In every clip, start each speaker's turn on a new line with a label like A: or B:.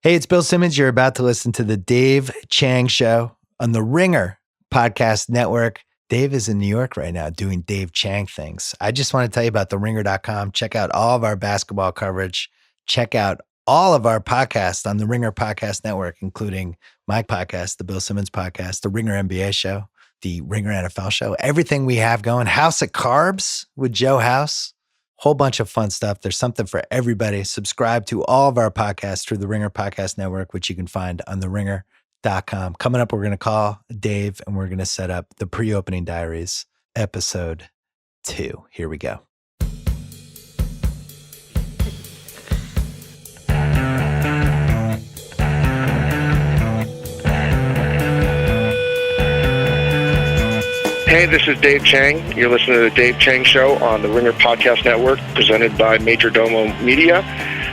A: Hey, it's Bill Simmons. You're about to listen to the Dave Chang Show on the Ringer Podcast Network. Dave is in New York right now doing Dave Chang things. I just want to tell you about theringer.com. Check out all of our basketball coverage. Check out all of our podcasts on the Ringer Podcast Network, including my podcast, the Bill Simmons Podcast, the Ringer NBA Show, the Ringer NFL Show, everything we have going. House of Carbs with Joe House. Whole bunch of fun stuff. There's something for everybody. Subscribe to all of our podcasts through the Ringer Podcast Network, which you can find on theringer.com. Coming up, we're going to call Dave and we're going to set up the pre-opening diaries, episode 2. Here we go.
B: Hey, this is Dave Chang. You're listening to the Dave Chang Show on the Ringer Podcast Network, presented by Majordomo Media.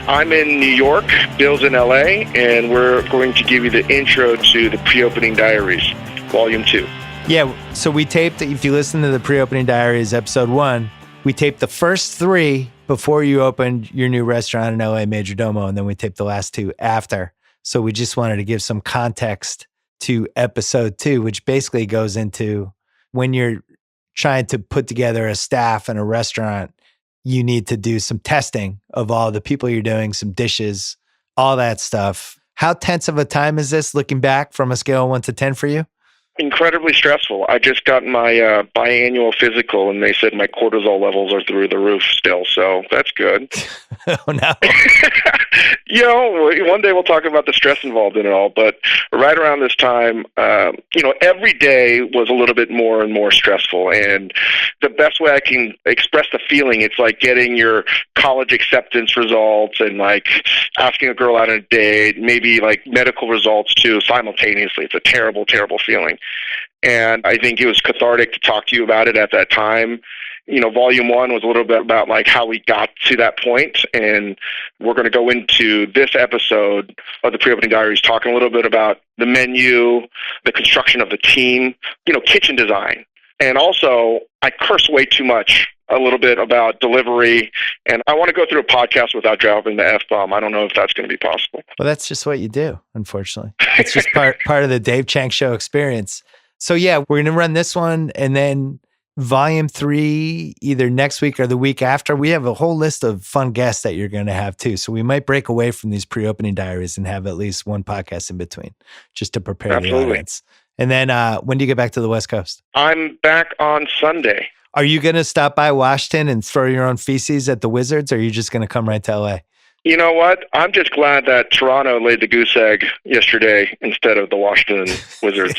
B: I'm in New York, Bill's in LA, and we're going to give you the intro to the pre-opening diaries, Volume 2.
A: Yeah, so we taped, if you listen to the pre-opening diaries, episode 1, we taped the first 3 before you opened your new restaurant in LA, Majordomo, and then we taped the last 2 after. So we just wanted to give some context to episode 2, which basically goes into when you're trying to put together a staff in a restaurant, you need to do some testing of all the people you're doing, some dishes, all that stuff. How tense of a time is this looking back from a scale of 1 to 10 for you?
B: Incredibly stressful. I just got my biannual physical, and they said my cortisol levels are through the roof still, so that's good.
A: Oh, no.
B: One day we'll talk about the stress involved in it all, but right around this time, every day was a little bit more and more stressful, and the best way I can express the feeling, it's like getting your college acceptance results and like asking a girl out on a date, maybe like medical results too, simultaneously. It's a terrible, terrible feeling. And I think it was cathartic to talk to you about it at that time. Volume 1 was a little bit about like how we got to that point, and we're going to go into this episode of the pre-opening diaries talking a little bit about the menu, the construction of the team, kitchen design. And also, I curse way too much, a little bit about delivery, and I want to go through a podcast without dropping the F-bomb. I don't know if that's going to be possible.
A: Well, that's just what you do, unfortunately. It's just part of the Dave Chang Show experience. So yeah, we're going to run this one, and then Volume 3, either next week or the week after. We have a whole list of fun guests that you're going to have too. So we might break away from these pre-opening diaries and have at least one podcast in between just to prepare the audience. And then when do you get back to the West Coast?
B: I'm back on Sunday.
A: Are you going to stop by Washington and throw your own feces at the Wizards, or are you just going to come right to LA?
B: You know what? I'm just glad that Toronto laid the goose egg yesterday instead of the Washington Wizards.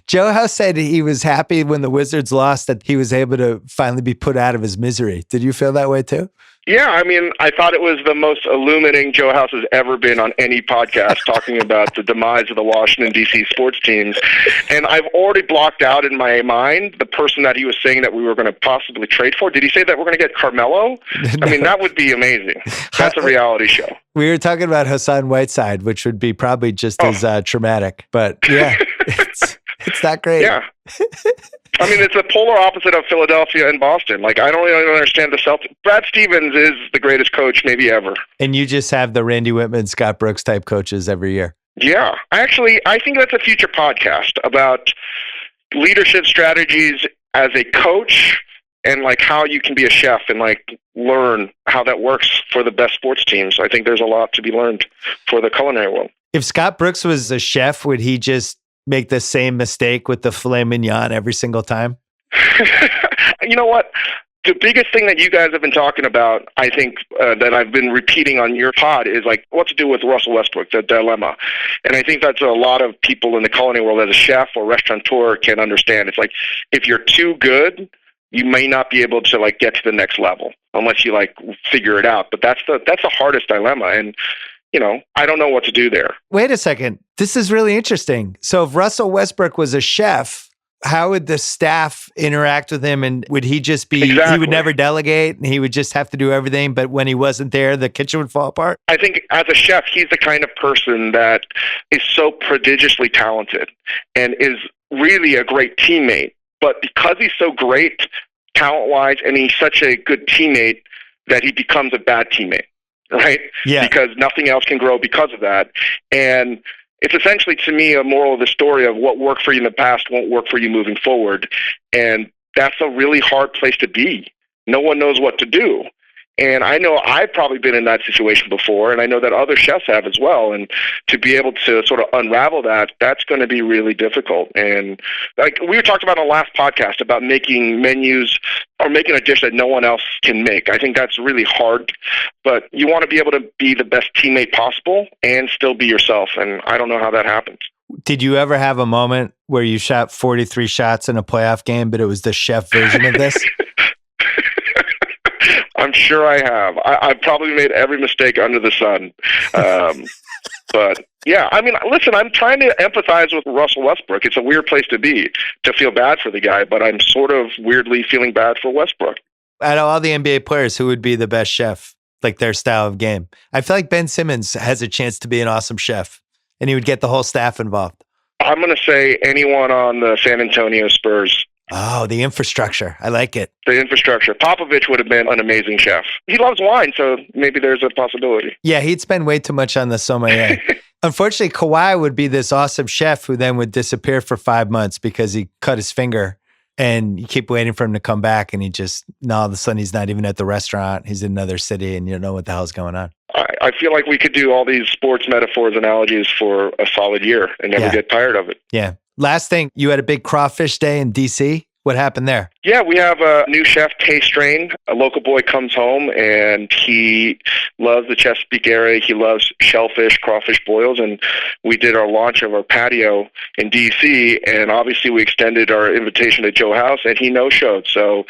A: Joe House said he was happy when the Wizards lost, that he was able to finally be put out of his misery. Did you feel that way too?
B: Yeah, I thought it was the most illuminating Joe House has ever been on any podcast, talking about the demise of the Washington, D.C. sports teams. And I've already blocked out in my mind the person that he was saying that we were going to possibly trade for. Did he say that we're going to get Carmelo? No. That would be amazing. That's a reality show.
A: We were talking about Hassan Whiteside, which would be probably just as traumatic. But yeah, it's not great.
B: Yeah. It's the polar opposite of Philadelphia and Boston. I don't really understand the Celtics. Brad Stevens is the greatest coach maybe ever.
A: And you just have the Randy Whitman, Scott Brooks type coaches every year.
B: Yeah. Actually, I think that's a future podcast about leadership strategies as a coach and how you can be a chef and learn how that works for the best sports teams. I think there's a lot to be learned for the culinary world.
A: If Scott Brooks was a chef, would he just make the same mistake with the filet mignon every single time?
B: You know what? The biggest thing that you guys have been talking about, I think, that I've been repeating on your pod is what to do with Russell Westbrook, the dilemma. And I think that's a lot of people in the culinary world as a chef or restaurateur can understand. It's if you're too good, you may not be able to get to the next level unless you figure it out. But that's the hardest dilemma. And I don't know what to do there.
A: Wait a second. This is really interesting. So if Russell Westbrook was a chef, how would the staff interact with him? And would he just be,
B: Exactly.
A: He would never delegate and he would just have to do everything. But when he wasn't there, the kitchen would fall apart?
B: I think as a chef, he's the kind of person that is so prodigiously talented and is really a great teammate. But because he's so great talent-wise and he's such a good teammate that he becomes a bad teammate. right?
A: Yeah.
B: Because nothing else can grow because of that. And it's essentially, to me, a moral of the story of what worked for you in the past won't work for you moving forward. And that's a really hard place to be. No one knows what to do. And I know I've probably been in that situation before, and I know that other chefs have as well. And to be able to sort of unravel that, that's going to be really difficult. And like we were talking about on the last podcast about making menus or making a dish that no one else can make. I think that's really hard, but you want to be able to be the best teammate possible and still be yourself. And I don't know how that happens.
A: Did you ever have a moment where you shot 43 shots in a playoff game, but it was the chef version of this?
B: I'm sure I have. I've probably made every mistake under the sun. But yeah, I mean, listen, I'm trying to empathize with Russell Westbrook. It's a weird place to be, to feel bad for the guy, but I'm sort of weirdly feeling bad for Westbrook.
A: Out of all the NBA players, who would be the best chef, like their style of game? I feel like Ben Simmons has a chance to be an awesome chef, and he would get the whole staff involved.
B: I'm going to say anyone on the San Antonio Spurs.
A: Oh, the infrastructure. I like it.
B: The infrastructure. Popovich would have been an amazing chef. He loves wine, so maybe there's a possibility.
A: Yeah, he'd spend way too much on the sommelier. Unfortunately, Kawhi would be this awesome chef who then would disappear for 5 months because he cut his finger, and you keep waiting for him to come back, and now all of a sudden he's not even at the restaurant. He's in another city, and you don't know what the hell's going on.
B: I feel like we could do all these sports metaphors, analogies for a solid year and never get tired of it.
A: Yeah. Last thing, you had a big crawfish day in D.C. What happened there?
B: Yeah, we have a new chef, Taste Strain. A local boy comes home, and he loves the Chesapeake area. He loves shellfish, crawfish boils, and we did our launch of our patio in D.C., and obviously we extended our invitation to Joe House, and he no-showed. So,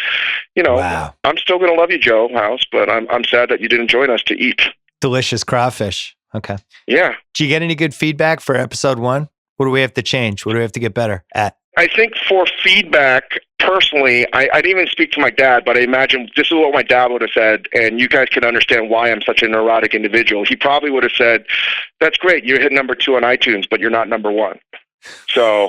A: Wow.
B: I'm still going to love you, Joe House, but I'm sad that you didn't join us to eat.
A: Delicious crawfish. Okay.
B: Yeah.
A: Did you get any good feedback for episode 1? What do we have to change? What do we have to get better at?
B: I think for feedback, personally, I didn't even speak to my dad, but I imagine this is what my dad would have said, and you guys can understand why I'm such a neurotic individual. He probably would have said, that's great, you hit number 2 on iTunes, but you're not number 1. So,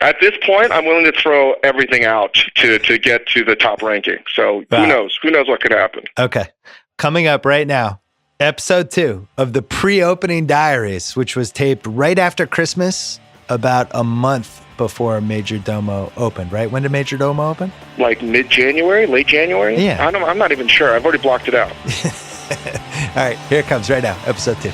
B: at this point, I'm willing to throw everything out to get to the top ranking. So Who knows? Who knows what could happen?
A: Okay. Coming up right now, episode 2 of the pre-opening Diaries, which was taped right after Christmas, about a month before Majordomo opened, right? When did Majordomo open?
B: Like mid-January, late January?
A: Yeah.
B: I'm not even sure. I've already blocked it out.
A: All right, here it comes right now, episode 2.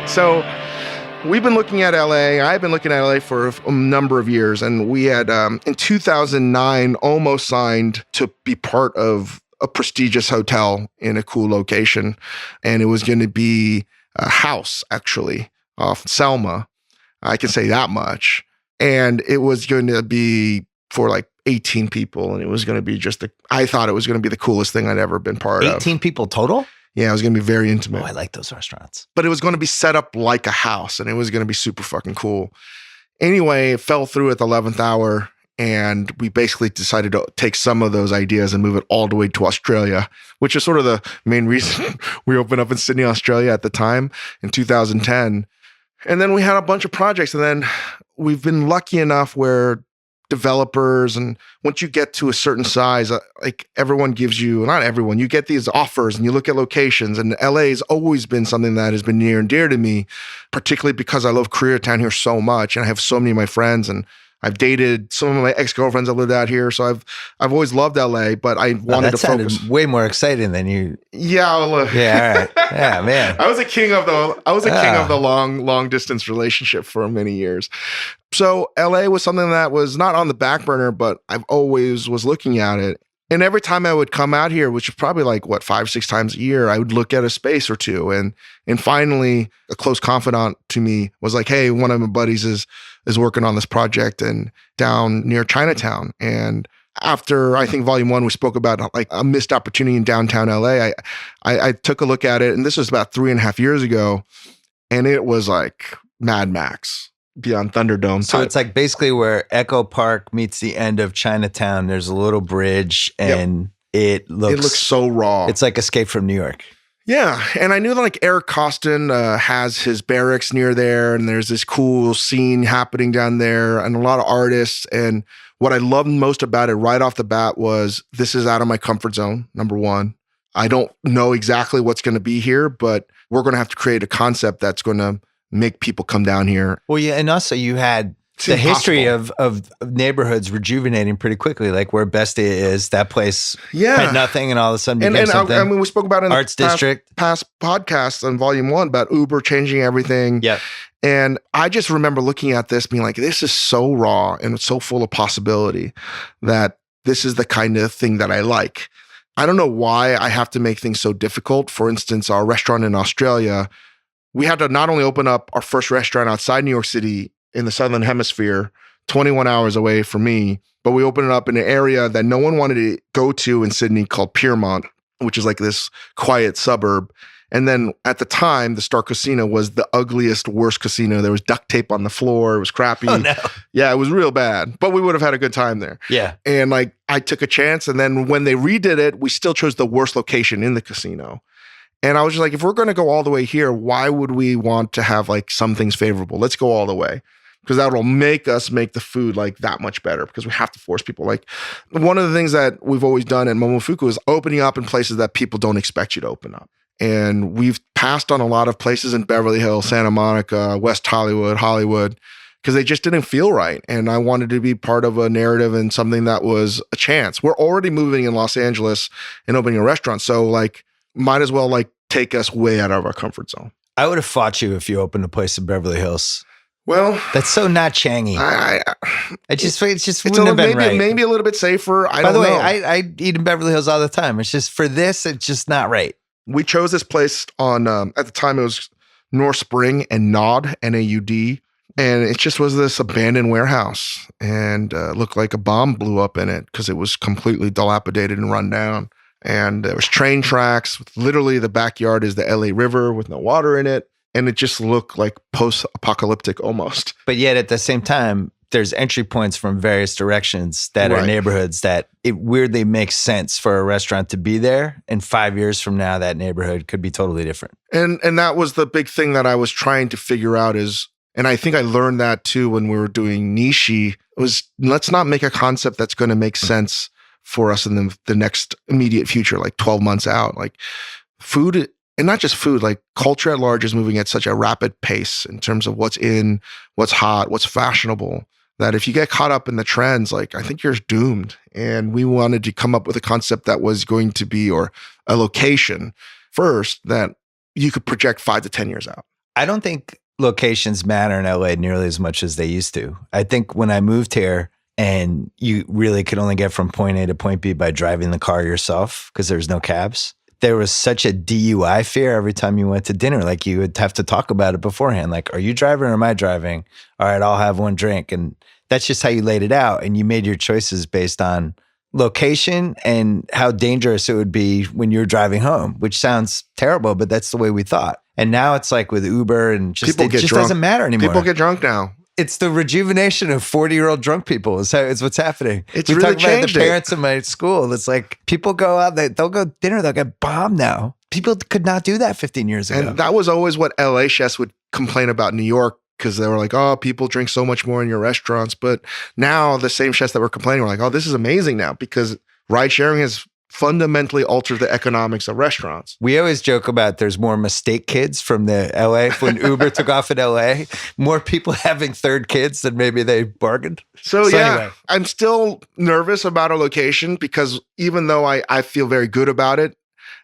C: So we've been looking at LA. I've been looking at LA for a number of years, and we had in 2009 almost signed to be part of a prestigious hotel in a cool location, and it was going to be a house actually off Selma. I can say that much. And it was going to be for like 18 people, and it was going to be I thought it was going to be the coolest thing I'd ever been part of.
A: 18 people total?
C: Yeah, it was going to be very intimate.
A: Oh, I like those restaurants.
C: But it was going to be set up like a house, and it was going to be super fucking cool. Anyway, it fell through at the 11th hour, and we basically decided to take some of those ideas and move it all the way to Australia, which is sort of the main reason we opened up in Sydney, Australia at the time in 2010. And then we had a bunch of projects, and then we've been lucky enough where developers, and once you get to a certain size, like everyone gives you, not everyone, you get these offers and you look at locations, and LA has always been something that has been near and dear to me, particularly because I love Koreatown here so much, and I have so many of my friends, and I've dated some of my ex-girlfriends that lived out here, so I've always loved LA, but I wanted to focus.
A: Way more exciting than you.
C: Yeah, well,
A: yeah, all right, yeah, man.
C: I was a king of the long distance relationship for many years. So LA was something that was not on the back burner, but I've always was looking at it. And every time I would come out here, which is probably like 5-6 times a year, I would look at a space or two. And finally, a close confidant to me was like, hey, one of my buddies is working on this project and down near Chinatown. And after I think volume 1, we spoke about like a missed opportunity in downtown LA. I took a look at it, and this was about 3.5 years ago, and it was like Mad Max. Beyond Thunderdome.
A: So it's like basically where Echo Park meets the end of Chinatown. There's a little bridge, and it looks
C: so raw.
A: It's like Escape from New York.
C: Yeah, and I knew that like Eric Costin has his barracks near there, and there's this cool scene happening down there, and a lot of artists. And what I loved most about it right off the bat was this is out of my comfort zone, number one. I don't know exactly what's going to be here, but we're going to have to create a concept that's going to make people come down here.
A: Well, yeah, and also you had
C: It's
A: the history
C: impossible.
A: of neighborhoods rejuvenating pretty quickly, like where Bestia is. That place
C: Yeah.
A: had nothing, and all of a sudden
C: And,
A: became
C: and
A: something.
C: I mean, we spoke about it in
A: Arts
C: the
A: District.
C: past podcasts on Volume 1 about Uber changing everything.
A: Yep.
C: And I just remember looking at this being like, this is so raw and it's so full of possibility that this is the kind of thing that I like. I don't know why I have to make things so difficult. For instance, our restaurant in Australia, we had to not only open up our first restaurant outside New York City in the Southern Hemisphere, 21 hours away from me, but we opened it up in an area that no one wanted to go to in Sydney called Piermont, which is like this quiet suburb. And then at the time, the Star Casino was the ugliest, worst casino. There was duct tape on the floor. It was crappy.
A: Oh, no.
C: Yeah, it was real bad, but we would have had a good time there.
A: Yeah.
C: And like, I took a chance. And then when they redid it, we still chose the worst location in the casino. And I was just like, if we're going to go all the way here, why would we want to have like some things favorable? Let's go all the way. Because that will make us make the food like that much better, because we have to force people. Like, one of the things that we've always done at Momofuku is opening up in places that people don't expect you to open up. And we've passed on a lot of places in Beverly Hills, Santa Monica, West Hollywood, because they just didn't feel right. And I wanted to be part of a narrative and something that was a chance. We're already moving in Los Angeles and opening a restaurant. So like, might as well like take us way out of our comfort zone.
A: I would have fought you if you opened a place in Beverly Hills.
C: Well,
A: That's so not Changy. It just
C: it's
A: wouldn't have been right.
C: maybe a little bit safer. I
A: By
C: don't
A: the way,
C: know.
A: I eat in Beverly Hills all the time. It's just for this, it's just not right.
C: We chose this place on, at the time it was North Spring and Naud, N-A-U-D. And it just was this abandoned warehouse, and looked like a bomb blew up in it because it was completely dilapidated and run down. And there was train tracks. Literally the backyard is the LA River with no water in it. And it just looked like post-apocalyptic almost.
A: But yet at the same time, there's entry points from various directions that are
C: Right.
A: neighborhoods that it weirdly makes sense for a restaurant to be there. And 5 years from now, that neighborhood could be totally different.
C: And that was the big thing that I was trying to figure out is, and I think I learned that too when we were doing Nishi, was let's not make a concept that's going to make sense for us in the next immediate future, like 12 months out. Like, food, and not just food, like culture at large is moving at such a rapid pace in terms of what's in, what's hot, what's fashionable, that if you get caught up in the trends, like, I think you're doomed. And we wanted to come up with a concept that was going to be, or a location first, that you could project 5 to 10 years out.
A: I don't think locations matter in LA nearly as much as they used to. I think when I moved here, and you really could only get from point A to point B by driving the car yourself because there's no cabs. There was such a DUI fear every time you went to dinner. Like, you would have to talk about it beforehand. Like, are you driving or am I driving? All right, I'll have one drink. And that's just how you laid it out. And you made your choices based on location and how dangerous it would be when you're driving home, which sounds terrible, but that's the way we thought. And now it's like with Uber and just,
C: People
A: it
C: get
A: just
C: drunk.
A: doesn't matter anymore.
C: People get drunk now.
A: It's the rejuvenation of 40-year-old drunk people is what's happening.
C: It's
A: we
C: really
A: talk about the
C: changed it.
A: parents in my school. It's like people go out, they'll go dinner, they'll get bombed now. People could not do that 15 years ago.
C: And that was always what LA chefs would complain about New York, because they were like, oh, people drink so much more in your restaurants. But now the same chefs that were complaining were like, oh, this is amazing now, because ride sharing has fundamentally altered the economics of restaurants.
A: We always joke about there's more mistake kids from the LA when Uber took off in LA, more people having third kids than maybe they bargained.
C: So yeah,
A: anyway.
C: I'm still nervous about our location, because even though I feel very good about it,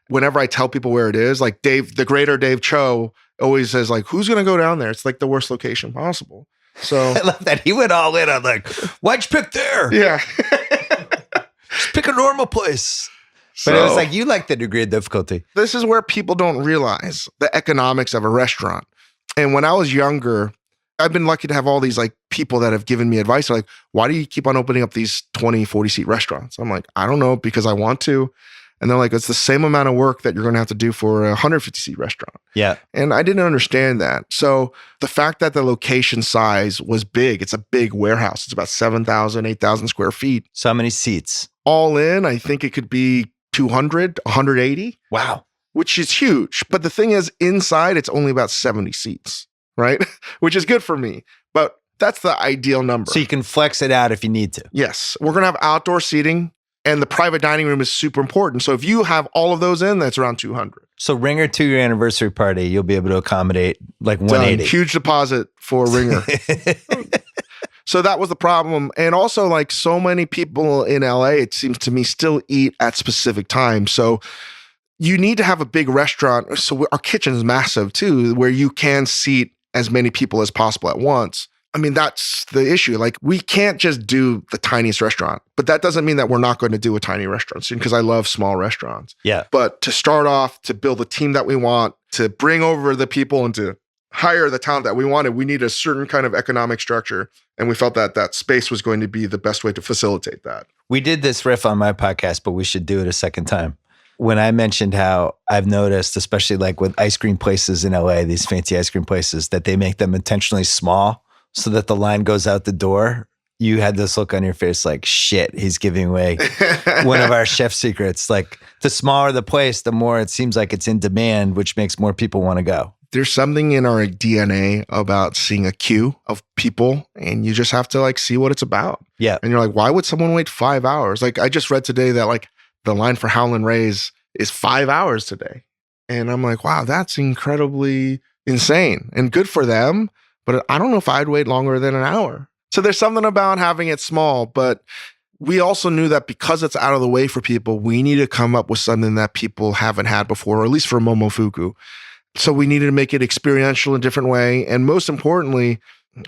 C: whenever I tell people where it is, like the greater Dave Cho always says, like, who's going to go down there? It's like the worst location possible. So
A: I love that. He went all in. I'm like, why'd you pick there?
C: yeah.
A: Just pick a normal place. But it was like, you like the degree of difficulty.
C: This is where people don't realize the economics of a restaurant. And when I was younger, I've been lucky to have all these like people that have given me advice. They're like, why do you keep on opening up these 20, 40 seat restaurants? I'm like, I don't know, because I want to. And they're like, it's the same amount of work that you're going to have to do for a 150 seat restaurant.
A: Yeah.
C: And I didn't understand that. So the fact that the location size was big, it's a big warehouse. It's about 7,000, 8,000 square feet.
A: So many seats.
C: All in, I think it could be 200, 180.
A: Wow.
C: which is huge. But the thing is, inside, it's only about 70 seats, right? Which is good for me. But that's the ideal number.
A: So you can flex it out if you need to.
C: Yes. We're going to have outdoor seating, and the private dining room is super important. So if you have all of those in, that's around 200.
A: So Ringer 2-year anniversary party, you'll be able to accommodate like 180.
C: Done. Huge deposit for Ringer. So that was the problem. And also, like, so many people in LA, it seems to me, still eat at specific times. So you need to have a big restaurant. So our kitchen is massive too, where you can seat as many people as possible at once. I mean, that's the issue. Like, we can't just do the tiniest restaurant, but that doesn't mean that we're not going to do a tiny restaurant soon, because I love small restaurants.
A: Yeah.
C: But to start off, to build a team that we want, to bring over the people and to hire the talent that we wanted, we need a certain kind of economic structure. And we felt that that space was going to be the best way to facilitate that.
A: We did this riff on my podcast, but we should do it a second time. When I mentioned how I've noticed, especially like with ice cream places in LA, these fancy ice cream places, that they make them intentionally small so that the line goes out the door, you had this look on your face like, shit, he's giving away one of our chef secrets. Like, the smaller the place, the more it seems like it's in demand, which makes more people want to go.
C: There's something in our DNA about seeing a queue of people, and you just have to like see what it's about.
A: Yeah.
C: And you're like, why would someone wait 5 hours? Like, I just read today that like the line for Howlin' Ray's is 5 hours today. And I'm like, wow, that's incredibly insane and good for them. But I don't know if I'd wait longer than an hour. So there's something about having it small, but we also knew that because it's out of the way for people, we need to come up with something that people haven't had before, or at least for Momofuku. So we needed to make it experiential in a different way. And most importantly,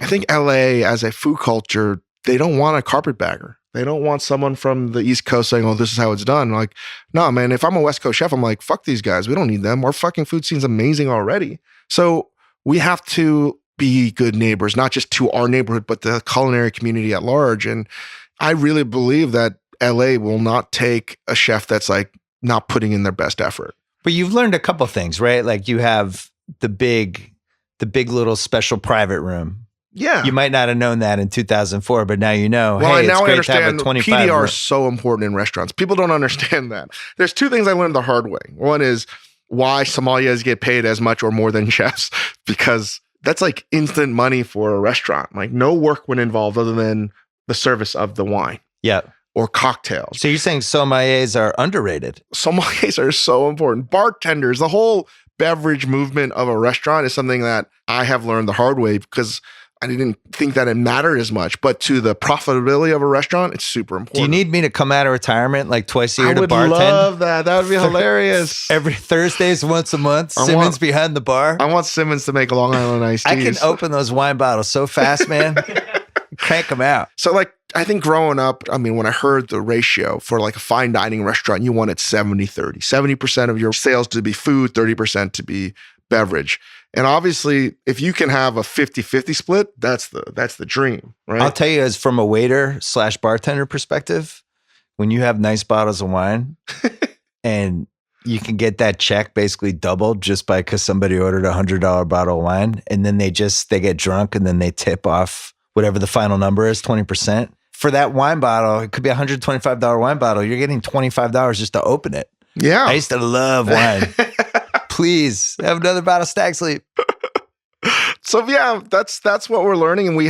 C: I think LA as a food culture, they don't want a carpetbagger. They don't want someone from the East Coast saying, oh, this is how it's done. Like, no, man, if I'm a West Coast chef, I'm like, fuck these guys. We don't need them. Our fucking food scene's amazing already. So we have to be good neighbors, not just to our neighborhood, but the culinary community at large. And I really believe that LA will not take a chef that's like not putting in their best effort.
A: But you've learned a couple things, right? Like, you have the big little special private room.
C: Yeah.
A: You might not have known that in 2004, but now you know,
C: Well,
A: hey,
C: now
A: it's
C: I
A: great to have a
C: understand
A: 25
C: PDR
A: room.
C: is so important in restaurants. People don't understand that. There's two things I learned the hard way. One is why sommeliers get paid as much or more than chefs, because that's like instant money for a restaurant. Like, no work went involved other than the service of the wine.
A: Yeah.
C: Or cocktails.
A: So you're saying sommeliers are underrated?
C: Sommeliers are so important. Bartenders, the whole beverage movement of a restaurant is something that I have learned the hard way, because I didn't think that it mattered as much. But to the profitability of a restaurant, it's super important.
A: Do you need me to come out of retirement like twice a year to bartend?
C: I would love that. That would be hilarious.
A: Every Thursdays, once a month, Simmons behind the bar.
C: I want Simmons to make Long Island iced teas.
A: I can open those wine bottles so fast, man. Crank them out.
C: So like, I think growing up, I mean, when I heard the ratio for like a fine dining restaurant, you want it 70-30. 70% of your sales to be food, 30% to be beverage. And obviously, if you can have a 50-50 split, that's the dream, right?
A: I'll tell you, as from a waiter / bartender perspective, when you have nice bottles of wine and you can get that check basically doubled just because somebody ordered a $100 bottle of wine, and then they get drunk and then they tip off whatever the final number is, 20%. For that wine bottle, it could be a $125 wine bottle. You're getting $25 just to open it.
C: Yeah.
A: I used to love wine. Please have another bottle of Stag's Leap.
C: So yeah, that's what we're learning. And we're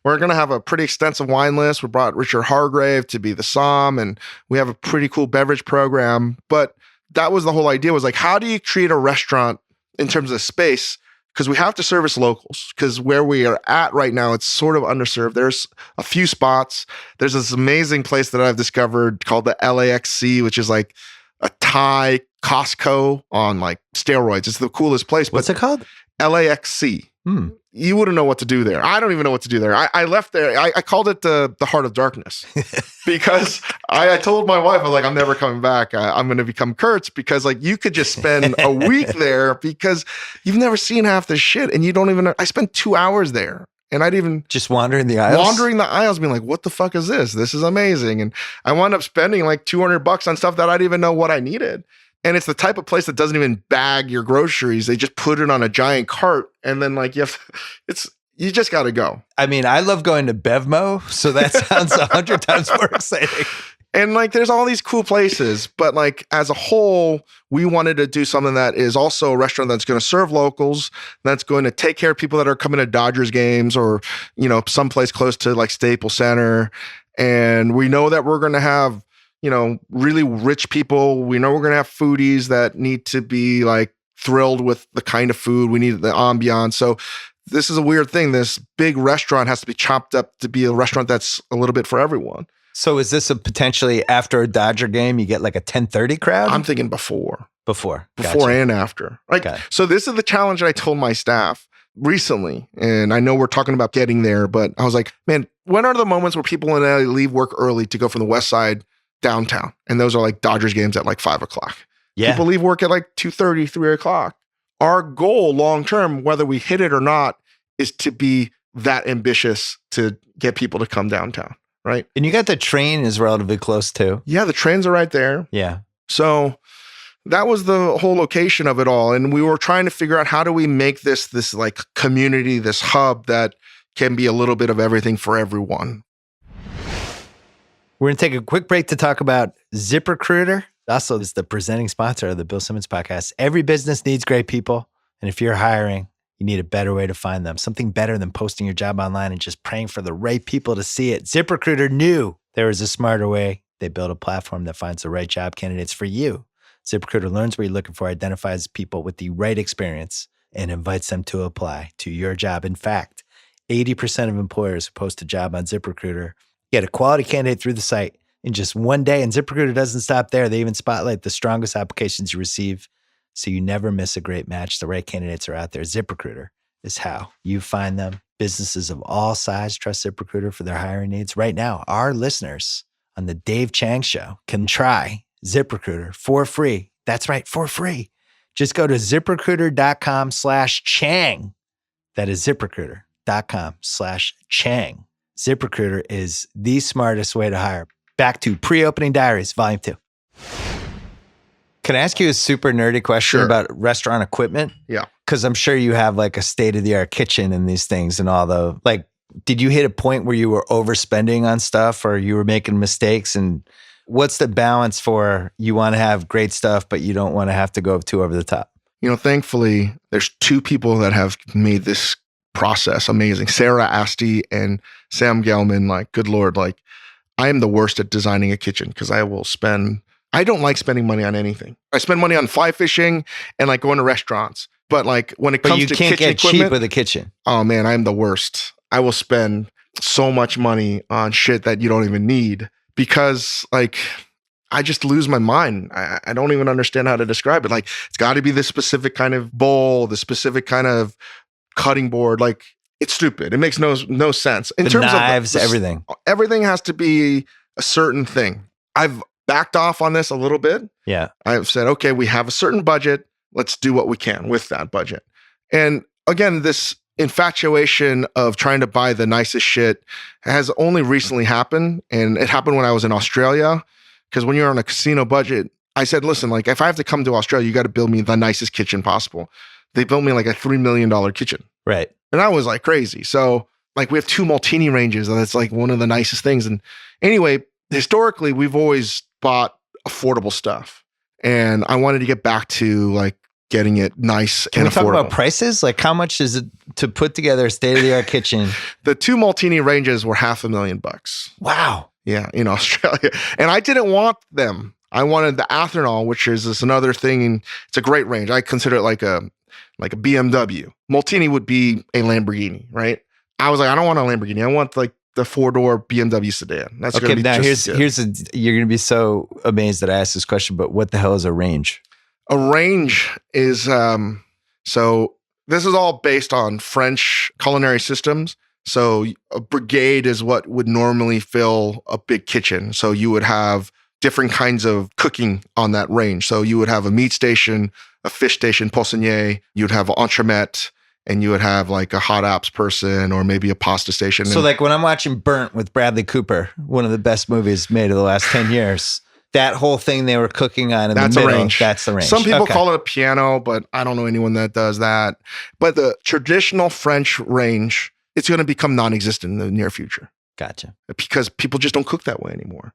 C: going to have a pretty extensive wine list. We brought Richard Hargrave to be the somm, and we have a pretty cool beverage program. But that was the whole idea, was like, how do you create a restaurant in terms of space? Because we have to service locals, because where we are at right now, it's sort of underserved. There's a few spots. There's this amazing place that I've discovered called the LAXC, which is like a Thai Costco on like steroids. It's the coolest place.
A: What's it called?
C: LAXC. You wouldn't know what to do there. I don't even know what to do there. I left there. I called it the Heart of Darkness because I told my wife, I was like, I'm never coming back. I'm going to become Kurtz, because like you could just spend a week there because you've never seen half this shit, and you don't even know. I spent 2 hours there. And I'd even
A: just wandering the aisles,
C: being like, what the fuck is this? This is amazing. And I wound up spending like $200 on stuff that I didn't even know what I needed. And it's the type of place that doesn't even bag your groceries. They just put it on a giant cart, and then like you just got to go.
A: I mean, I love going to Bevmo, so that sounds 100 times more exciting.
C: And like, there's all these cool places, but like as a whole, we wanted to do something that is also a restaurant that's going to serve locals, that's going to take care of people that are coming to Dodgers games or, you know, someplace close to like Staples Center. And we know that we're going to have, you know, really rich people. We know we're going to have foodies that need to be like thrilled with the kind of food. We need the ambiance. So this is a weird thing. This big restaurant has to be chopped up to be a restaurant that's a little bit for everyone.
A: So is this a potentially after a Dodger game, you get like a 10:30 crowd?
C: I'm thinking before
A: Gotcha.
C: and after. Like, so this is the challenge that I told my staff recently. And I know we're talking about getting there, but I was like, man, when are the moments where people in LA leave work early to go from the West Side downtown? And those are like Dodgers games at like 5:00.
A: Yeah.
C: People leave work at like 2:30, 3:00. Our goal long-term, whether we hit it or not, is to be that ambitious to get people to come downtown. Right.
A: And you got the train is relatively close too.
C: Yeah, the trains are right there.
A: Yeah.
C: So that was the whole location of it all. And we were trying to figure out how do we make this like community, this hub that can be a little bit of everything for everyone.
A: We're going to take a quick break to talk about ZipRecruiter. Also, is the presenting sponsor of the Bill Simmons podcast. Every business needs great people. And if you're hiring, you need a better way to find them. Something better than posting your job online and just praying for the right people to see it. ZipRecruiter knew there was a smarter way. They built a platform that finds the right job candidates for you. ZipRecruiter learns what you're looking for, identifies people with the right experience, and invites them to apply to your job. In fact, 80% of employers who post a job on ZipRecruiter get a quality candidate through the site in just one day. And ZipRecruiter doesn't stop there. They even spotlight the strongest applications you receive, so you never miss a great match. The right candidates are out there. ZipRecruiter is how you find them. Businesses of all sizes trust ZipRecruiter for their hiring needs. Right now, our listeners on the Dave Chang Show can try ZipRecruiter for free. That's right, for free. Just go to ZipRecruiter.com/Chang. That is ZipRecruiter.com/Chang. ZipRecruiter is the smartest way to hire. Back to Pre-Opening Diaries, Volume 2. Can I ask you a super nerdy question about restaurant equipment?
C: Yeah.
A: Because I'm sure you have like a state-of-the-art kitchen and these things and all the, like, did you hit a point where you were overspending on stuff or you were making mistakes? And what's the balance for you want to have great stuff, but you don't want to have to go too over the top?
C: You know, thankfully, there's two people that have made this process amazing. Sarah Asti and Sam Gelman. Like, good Lord, like, I am the worst at designing a kitchen because I don't like spending money on anything. I spend money on fly fishing and like going to restaurants. But like when it comes to kitchen equipment, you can't get cheap
A: with a kitchen.
C: Oh man, I'm the worst. I will spend so much money on shit that you don't even need because like I just lose my mind. I don't even understand how to describe it. Like it's got to be this specific kind of bowl, the specific kind of cutting board. Like it's stupid. It makes no sense. In terms
A: knives,
C: of
A: everything.
C: Everything has to be a certain thing. I've backed off on this a little bit.
A: Yeah.
C: I've said, okay, we have a certain budget. Let's do what we can with that budget. And again, this infatuation of trying to buy the nicest shit has only recently happened. And it happened when I was in Australia. Because when you're on a casino budget, I said, listen, like if I have to come to Australia, you got to build me the nicest kitchen possible. They built me like a $3 million kitchen.
A: Right.
C: And I was like crazy. So like we have 2 Maltini ranges. And that's like one of the nicest things. And anyway, historically, we've always bought affordable stuff. And I wanted to get back to like getting it nice
A: Can
C: and
A: we talk
C: affordable.
A: about prices? Like how much is it to put together a state-of-the-art kitchen?
C: The 2 Maltini ranges were $500,000.
A: Wow.
C: Yeah, in Australia. And I didn't want them. I wanted the Athernal, which is this another thing. And it's a great range. I consider it like a BMW. Maltini would be a Lamborghini, right? I was like, I don't want a Lamborghini. I want like the 4-door BMW sedan. That's
A: okay.
C: Gonna be
A: Now
C: just
A: you're going to be so amazed that I asked this question, but what the hell is a range?
C: A range is, so this is all based on French culinary systems. So a brigade is what would normally fill a big kitchen. So you would have different kinds of cooking on that range. So you would have a meat station, a fish station, poissonnier, you'd have entremet, and you would have like a hot apps person or maybe a pasta station.
A: So like when I'm watching Burnt with Bradley Cooper, one of the best movies made of the last 10 years, that whole thing they were cooking on in the middle, that's the range.
C: Some people call it a piano, but I don't know anyone that does that. But the traditional French range, it's going to become non-existent in the near future.
A: Gotcha.
C: Because people just don't cook that way anymore.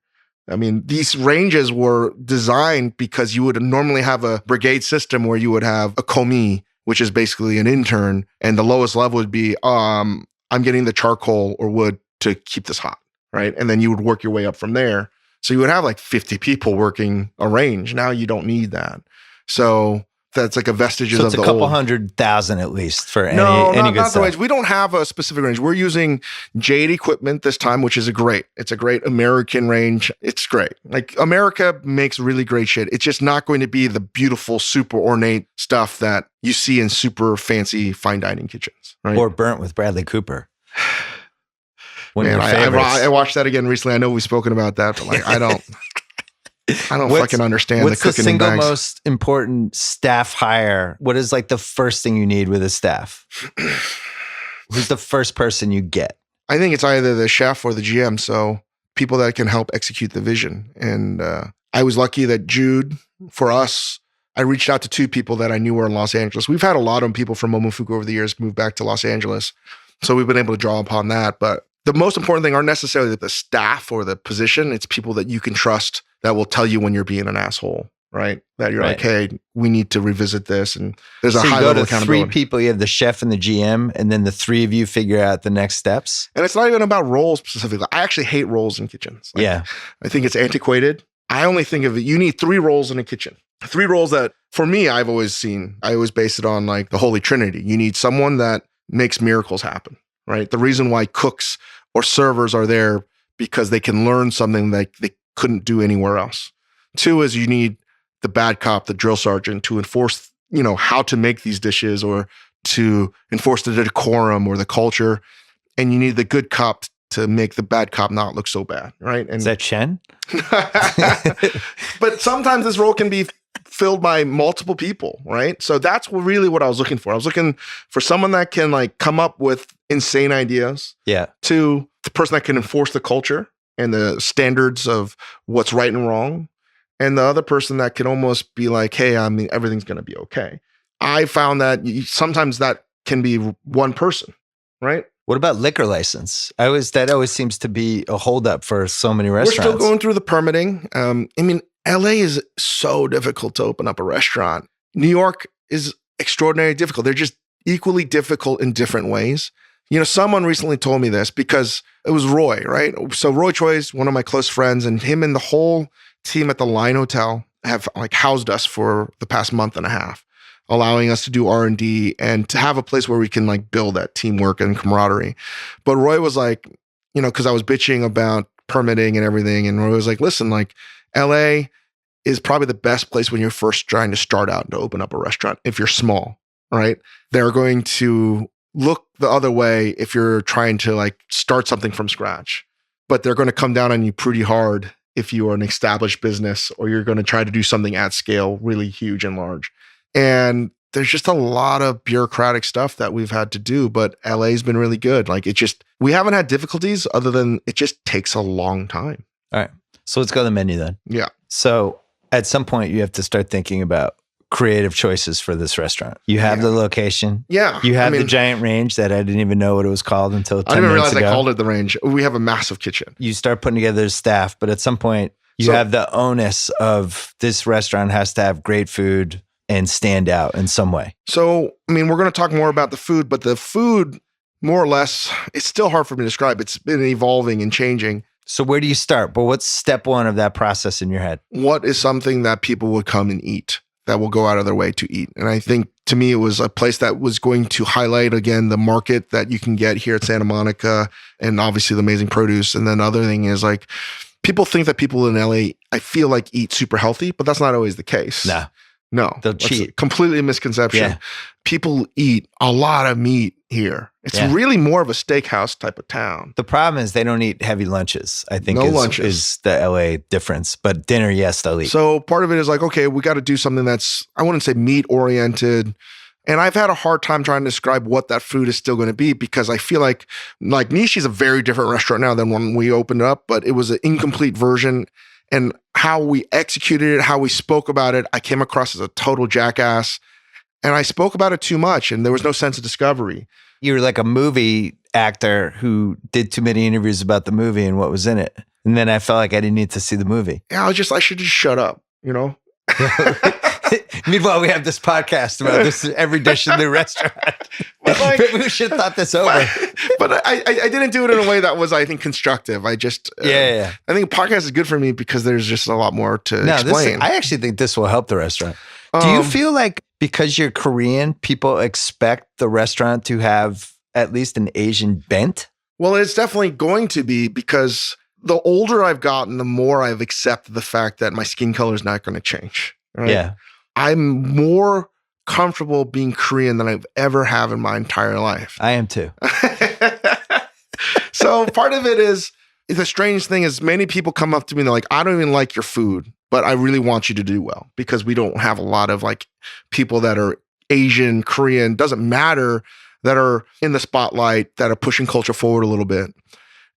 C: I mean, these ranges were designed because you would normally have a brigade system where you would have a commis, which is basically an intern, and the lowest level would be, I'm getting the charcoal or wood to keep this hot, right? And then you would work your way up from there. So you would have like 50 people working a range. Now you don't need that. So that's like a vestiges
A: so
C: of the
A: it's a couple
C: old.
A: 100,000 at least for any
C: No,
A: good
C: not the
A: stuff.
C: range. We don't have a specific range. We're using Jade equipment this time, which is it's a great American range. It's great. Like America makes really great shit. It's just not going to be the beautiful, super ornate stuff that you see in super fancy fine dining kitchens, right?
A: Or Burnt with Bradley Cooper. One
C: Man,
A: of your favorites.
C: I watched that again recently. I know we've spoken about that, but like I don't fucking understand the
A: What's the
C: cooking in
A: single
C: bags.
A: most important staff hire? What is like the first thing you need with a staff? Who's the first person you get?
C: I think it's either the chef or the GM. So people that can help execute the vision. And I was lucky that Jude, for us, I reached out to 2 people that I knew were in Los Angeles. We've had a lot of people from Momofuku over the years move back to Los Angeles. So we've been able to draw upon that. But the most important thing aren't necessarily the staff or the position. It's people that you can trust that will tell you when you're being an asshole, right? That you're like, hey, we need to revisit this. And there's a high level of accountability.
A: 3 people, you have the chef and the GM, and then the 3 of you figure out the next steps.
C: And it's not even about roles specifically. I actually hate roles in kitchens. Like,
A: Yeah.
C: I think it's antiquated. I only think of it, you need 3 roles in a kitchen. 3 roles that, for me, I always base it on like the Holy Trinity. You need someone that makes miracles happen, right? The reason why cooks or servers are there because they can learn something that they couldn't do anywhere else. 2 is you need the bad cop, the drill sergeant, to enforce, how to make these dishes or to enforce the decorum or the culture. And you need the good cop to make the bad cop not look so bad, right? And
A: Is that Chen?
C: but sometimes this role can be filled by multiple people, right? So that's really what I was looking for. I was looking for someone that can like come up with insane ideas.
A: Yeah.
C: 2, the person that can enforce the culture and the standards of what's right and wrong. And the other person that can almost be like, hey, I mean, everything's going to be okay. I found that sometimes that can be one person, right?
A: What about liquor license? That always seems to be a holdup for so many restaurants.
C: We're still going through the permitting. I mean, LA is so difficult to open up a restaurant. New York is extraordinarily difficult. They're just equally difficult in different ways. Someone recently told me this because it was Roy, right? So Roy Choi is one of my close friends, and him and the whole team at the Line Hotel have like housed us for the past month and a half, allowing us to do R&D and to have a place where we can like build that teamwork and camaraderie. But Roy was like, because I was bitching about permitting and everything, and Roy was like, listen, like LA is probably the best place when you're first trying to start out and to open up a restaurant. If you're small, right? They're going to look the other way if you're trying to like start something from scratch, but they're going to come down on you pretty hard if you are an established business or you're going to try to do something at scale, really huge and large. And there's just a lot of bureaucratic stuff that we've had to do, but LA's been really good. Like we haven't had difficulties other than it just takes a long time.
A: All right. So let's go to the menu then.
C: Yeah.
A: So at some point you have to start thinking about creative choices for this restaurant. You have the location.
C: Yeah.
A: You have the giant range that I didn't even know what it was called until 10
C: I didn't even
A: minutes
C: realize
A: ago.
C: I called it the range. We have a massive kitchen.
A: You start putting together the staff, but at some point you have the onus of this restaurant has to have great food and stand out in some way.
C: So, I mean, we're going to talk more about the food, but the food, more or less, it's still hard for me to describe. It's been evolving and changing.
A: So where do you start? But what's step 1 of that process in your head?
C: What is something that people would come and eat, that will go out of their way to eat? And I think to me, it was a place that was going to highlight, again, the market that you can get here at Santa Monica and obviously the amazing produce. And then the other thing is like, people think that people in LA, I feel like, eat super healthy, but that's not always the case. No.
A: They'll
C: That's
A: cheat.
C: Completely a misconception.
A: Yeah.
C: People eat a lot of meat here. It's really more of a steakhouse type of town.
A: The problem is they don't eat heavy lunches, I think is the LA difference. But dinner, yes, they'll eat.
C: So part of it is like, okay, we got to do something that's, I wouldn't say meat oriented. And I've had a hard time trying to describe what that food is still going to be because I feel like Nishi is a very different restaurant now than when we opened up, but it was an incomplete version. And how we executed it, how we spoke about it, I came across as a total jackass. And I spoke about it too much and there was no sense of discovery.
A: You were like a movie actor who did too many interviews about the movie and what was in it. And then I felt like I didn't need to see the movie.
C: Yeah, I should just shut up, you know?
A: Meanwhile, we have this podcast about this every dish in the restaurant. Like, maybe we should have thought this over.
C: But I didn't do it in a way that was, I think, constructive. I just, I think a podcast is good for me because there's just a lot more to explain.
A: I actually think this will help the restaurant. Do you feel like because you're Korean, people expect the restaurant to have at least an Asian bent?
C: Well, it's definitely going to be because the older I've gotten, the more I've accepted the fact that my skin color is not going to change. Right?
A: Yeah.
C: I'm more comfortable being Korean than I've ever have in my entire life.
A: I am too.
C: So part of it is, the strange thing is many people come up to me and they're like, I don't even like your food, but I really want you to do well because we don't have a lot of like people that are Asian, Korean, doesn't matter, that are in the spotlight, that are pushing culture forward a little bit.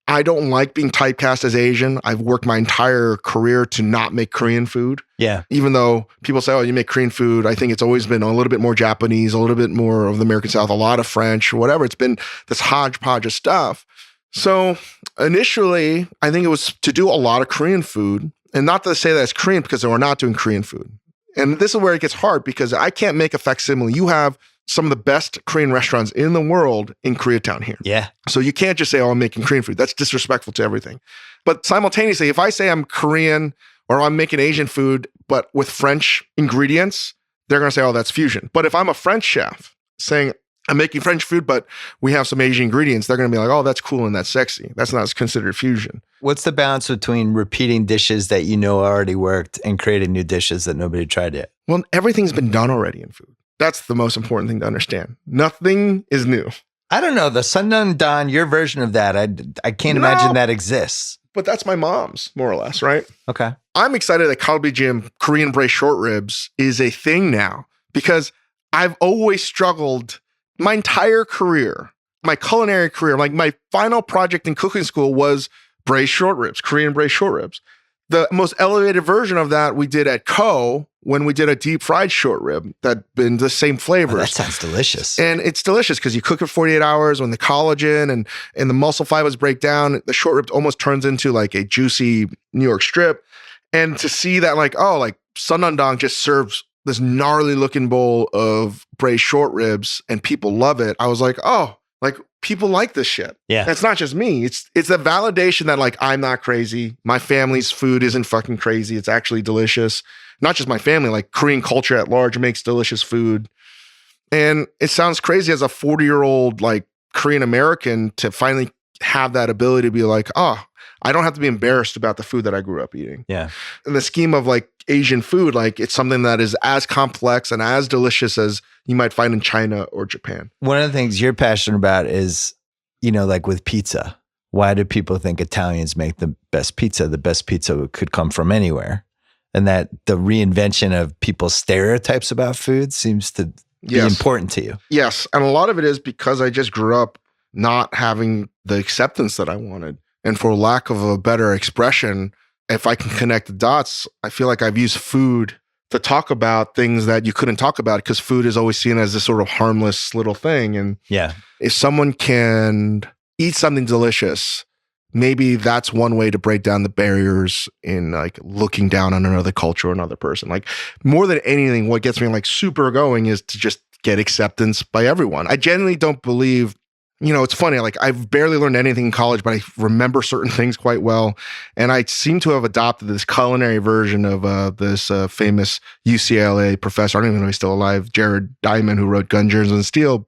C: I don't like being typecast as Asian. I've worked my entire career to not make Korean food.
A: Yeah.
C: Even though people say, oh, you make Korean food, I think it's always been a little bit more Japanese, a little bit more of the American South, a lot of French, or whatever. It's been this hodgepodge of stuff. So initially, I think it was to do a lot of Korean food, and not to say that it's Korean because we're not doing Korean food. And this is where it gets hard because I can't make a facsimile. You have some of the best Korean restaurants in the world in Koreatown here.
A: Yeah.
C: So you can't just say, oh, I'm making Korean food. That's disrespectful to everything. But simultaneously, if I say I'm Korean or I'm making Asian food, but with French ingredients, they're going to say, oh, that's fusion. But if I'm a French chef saying I'm making French food, but we have some Asian ingredients, they're going to be like, oh, that's cool and that's sexy. That's not considered fusion.
A: What's the balance between repeating dishes that you know already worked and creating new dishes that nobody tried yet?
C: Well, everything's been done already in food. That's the most important thing to understand. Nothing is new.
A: I don't know. The Sundong Dan, your version of that, I can't imagine that exists.
C: But that's my mom's, more or less, right?
A: Okay.
C: I'm excited that Kalbi Korean braised short ribs is a thing now because I've always struggled my entire career, my culinary career. Like my final project in cooking school was braised short ribs, Korean braised short ribs. The most elevated version of that we did at Ko when we did a deep fried short rib that been the same flavors.
A: Oh, that sounds delicious.
C: And it's delicious because you cook it 48 hours when the collagen and the muscle fibers break down. The short rib almost turns into like a juicy New York strip. And to see that like, oh, like Sundong just serves this gnarly looking bowl of braised short ribs and people love it. I was like, oh, like people like this shit.
A: Yeah.
C: And it's not just me. It's a validation that like, I'm not crazy. My family's food isn't fucking crazy. It's actually delicious. Not just my family, like Korean culture at large makes delicious food. And it sounds crazy as a 40-year-old like Korean American to finally have that ability to be like, oh, I don't have to be embarrassed about the food that I grew up eating.
A: Yeah.
C: In the scheme of like Asian food, like it's something that is as complex and as delicious as you might find in China or Japan.
A: One of the things you're passionate about is, you know, like with pizza. Why do people think Italians make the best pizza? The best pizza could come from anywhere. And that the reinvention of people's stereotypes about food seems to be important to you.
C: Yes. And a lot of it is because I just grew up not having the acceptance that I wanted. And for lack of a better expression, if I can connect the dots, I feel like I've used food to talk about things that you couldn't talk about because food is always seen as this sort of harmless little thing. And if someone can eat something delicious, maybe that's one way to break down the barriers in like looking down on another culture or another person. Like more than anything, what gets me like super going is to just get acceptance by everyone. I genuinely don't believe, you know, it's funny, like I've barely learned anything in college, but I remember certain things quite well. And I seem to have adopted this culinary version of this famous UCLA professor, I don't even know if he's still alive, Jared Diamond, who wrote Gun, Germs, and Steel,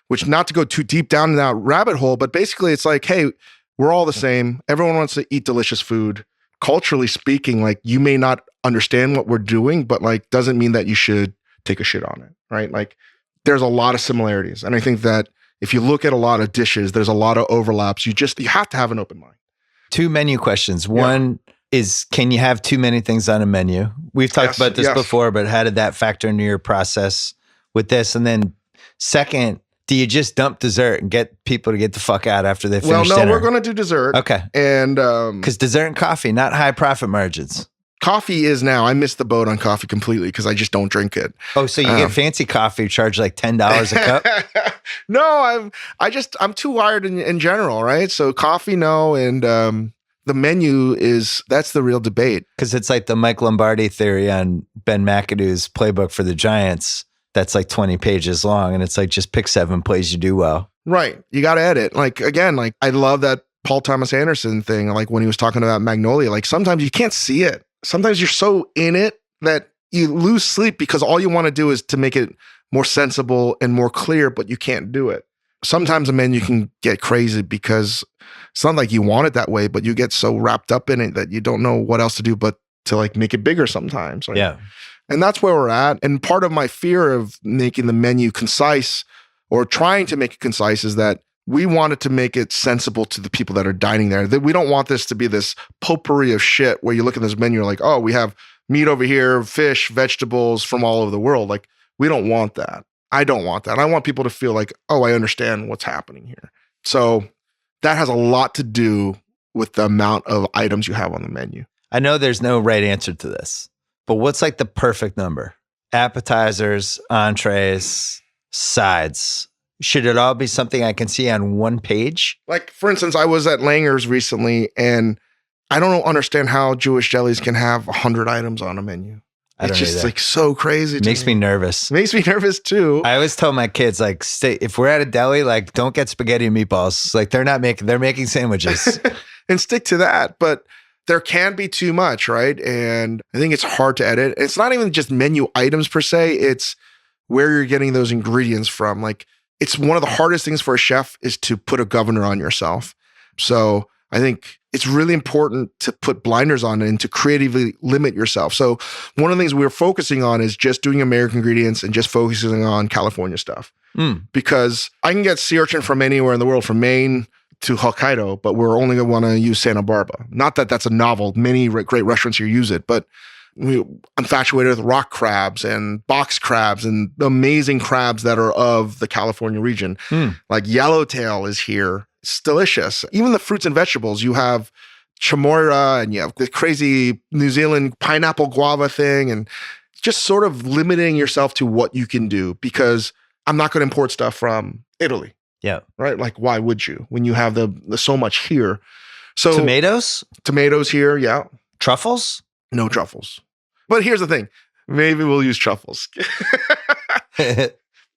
C: which not to go too deep down in that rabbit hole, but basically it's like, hey, we're all the same. Everyone wants to eat delicious food. Culturally speaking, like you may not understand what we're doing, but like doesn't mean that you should take a shit on it, right? Like there's a lot of similarities. And I think that if you look at a lot of dishes, there's a lot of overlaps. You have to have an open mind.
A: 2 menu questions. One is, can you have too many things on a menu? We've talked about this before, but how did that factor into your process with this? And then second, do you just dump dessert and get people to get the fuck out after they finish dinner?
C: Well, no, we're going to do dessert.
A: Okay.
C: And
A: because dessert and coffee, not high profit margins.
C: Coffee is now. I missed the boat on coffee completely because I just don't drink it.
A: Oh, so you get fancy coffee, charge like $10 a cup?
C: No, I'm too wired in general, right? So coffee, no, and the menu that's the real debate.
A: Because it's like the Mike Lombardi theory on Ben McAdoo's playbook for the Giants. That's like 20 pages long. And it's like, just pick 7 plays you do well.
C: Right. You got to edit. Like, again, like I love that Paul Thomas Anderson thing. Like when he was talking about Magnolia, like sometimes you can't see it. Sometimes you're so in it that you lose sleep because all you want to do is to make it more sensible and more clear, but you can't do it. Sometimes a menu can get crazy because it's not like you want it that way, but you get so wrapped up in it that you don't know what else to do but to like make it bigger sometimes. Right?
A: Yeah.
C: And that's where we're at. And part of my fear of making the menu concise or trying to make it concise is that we wanted to make it sensible to the people that are dining there. That we don't want this to be this potpourri of shit where you look at this menu, you're like, oh, we have meat over here, fish, vegetables from all over the world. Like, we don't want that. I don't want that. I want people to feel like, oh, I understand what's happening here. So that has a lot to do with the amount of items you have on the menu.
A: I know there's no right answer to this, but what's like the perfect number? Appetizers, entrees, sides. Should it all be something I can see on one page?
C: Like, for instance, I was at Langer's recently, and I don't understand how Jewish delis can have 100 items on a menu. It's just like so crazy.
A: Makes me nervous.
C: Makes me nervous too.
A: I always tell my kids, like, if we're at a deli, like, don't get spaghetti and meatballs. Like, they're making sandwiches.
C: And stick to that. But there can be too much, right? And I think it's hard to edit. It's not even just menu items per se. It's where you're getting those ingredients from. Like, it's one of the hardest things for a chef is to put a governor on yourself. So I think it's really important to put blinders on and to creatively limit yourself. So one of the things we're focusing on is just doing American ingredients and just focusing on California stuff. Because I can get sea urchin from anywhere in the world, from Maine to Hokkaido, but we're only going to want to use Santa Barbara. Not that that's a novel. Many great restaurants here use it, but we're infatuated with rock crabs and box crabs and the amazing crabs that are of the California region. Like yellowtail is here. It's delicious. Even the fruits and vegetables, you have chamoira and you have the crazy New Zealand pineapple guava thing, and just sort of limiting yourself to what you can do, because I'm not going to import stuff from Italy.
A: Yeah.
C: Right? Like, why would you when you have the so much here? So
A: tomatoes
C: here. Yeah.
A: Truffles?
C: No truffles. But here's the thing. Maybe we'll use truffles.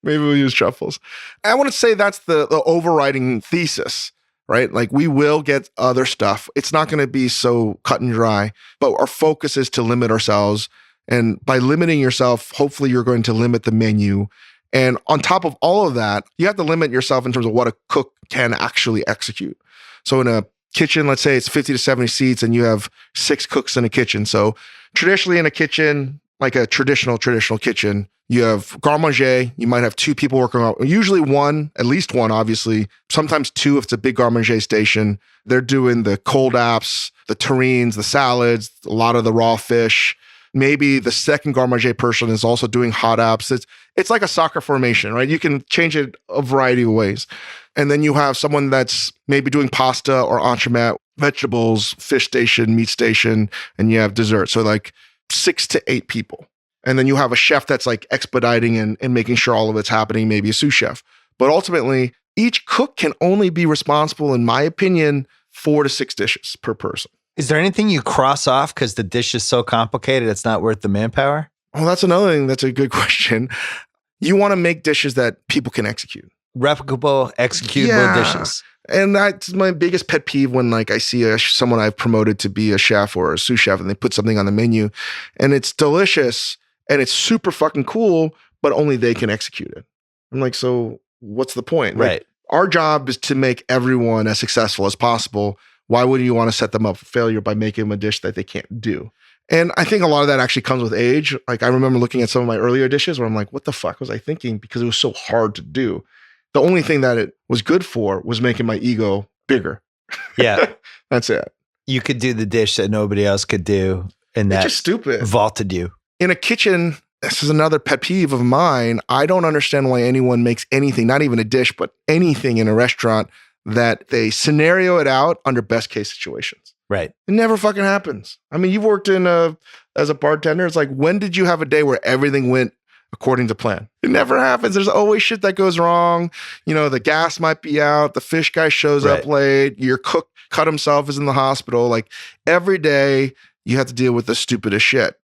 C: Maybe we'll use truffles. I want to say that's the overriding thesis, right? Like, we will get other stuff. It's not going to be so cut and dry, but our focus is to limit ourselves. And by limiting yourself, hopefully you're going to limit the menu. And on top of all of that, you have to limit yourself in terms of what a cook can actually execute. So in a kitchen, let's say it's 50 to 70 seats and you have 6 cooks in a kitchen. So traditionally in a kitchen, like a traditional kitchen, you have garde-manger. You might have 2 people working on, usually one, at least one, obviously. Sometimes 2 if it's a big garde-manger station. They're doing the cold apps, the terrines, the salads, a lot of the raw fish. Maybe the second garde-manger person is also doing hot apps. It's like a soccer formation, right? You can change it a variety of ways. And then you have someone that's maybe doing pasta or entremet, vegetables, fish station, meat station, and you have dessert. So like 6 to 8 people. And then you have a chef that's like expediting and making sure all of it's happening, maybe a sous chef. But ultimately, each cook can only be responsible, in my opinion, 4 to 6 dishes per person.
A: Is there anything you cross off because the dish is so complicated it's not worth the manpower?
C: Oh, that's another thing. That's a good question. You want to make dishes that people can execute.
A: Replicable, executable dishes.
C: And that's my biggest pet peeve when like I see someone I've promoted to be a chef or a sous chef and they put something on the menu and it's delicious and it's super fucking cool, but only they can execute it. I'm like, so what's the point?
A: Right.
C: Like, our job is to make everyone as successful as possible. Why would you want to set them up for failure by making them a dish that they can't do? And I think a lot of that actually comes with age. Like, I remember looking at some of my earlier dishes where I'm like, what the fuck was I thinking? Because it was so hard to do. The only thing that it was good for was making my ego bigger.
A: Yeah.
C: That's it.
A: You could do the dish that nobody else could do. And
C: It's
A: that
C: just stupid.
A: vaulted you.
C: In a kitchen, this is another pet peeve of mine. I don't understand why anyone makes anything, not even a dish, but anything in a restaurant, that they scenario it out under best case situations.
A: Right.
C: It never fucking happens. I mean, you've worked as a bartender. It's like, when did you have a day where everything went according to plan? It never happens. There's always shit that goes wrong. You know, the gas might be out. The fish guy shows up late. Your cook cut himself, is in the hospital. Like every day you have to deal with the stupidest shit.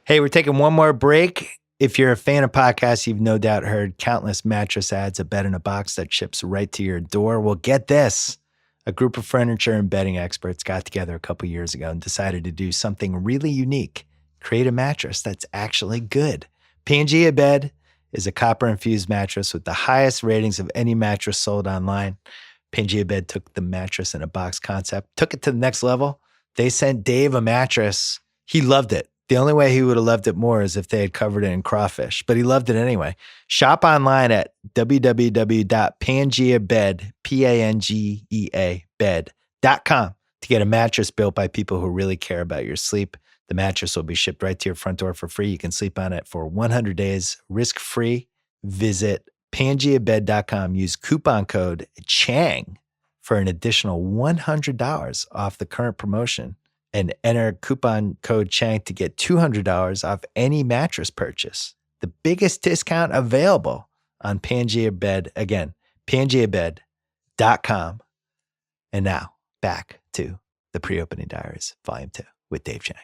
A: Hey, we're taking one more break. If you're a fan of podcasts, you've no doubt heard countless mattress ads, a bed in a box that ships right to your door. Well, get this. A group of furniture and bedding experts got together a couple years ago and decided to do something really unique. Create a mattress that's actually good. Pangea Bed is a copper-infused mattress with the highest ratings of any mattress sold online. Pangea Bed took the mattress in a box concept, took it to the next level. They sent Dave a mattress. He loved it. The only way he would have loved it more is if they had covered it in Crawfish, but he loved it anyway. Shop online at www.pangeabed, P-A-N-G-E-A, bed.com to get a mattress built by people who really care about your sleep. The mattress will be shipped right to your front door for free. You can sleep on it for 100 days, risk-free. Visit pangeabed.com. Use coupon code CHANG for an additional $100 off the current promotion. And enter coupon code CHANG to get $200 off any mattress purchase. The biggest discount available on Pangea Bed. Again, pangeabed.com. And now, back to the Pre-Opening Diaries, Volume 2 with Dave Chang.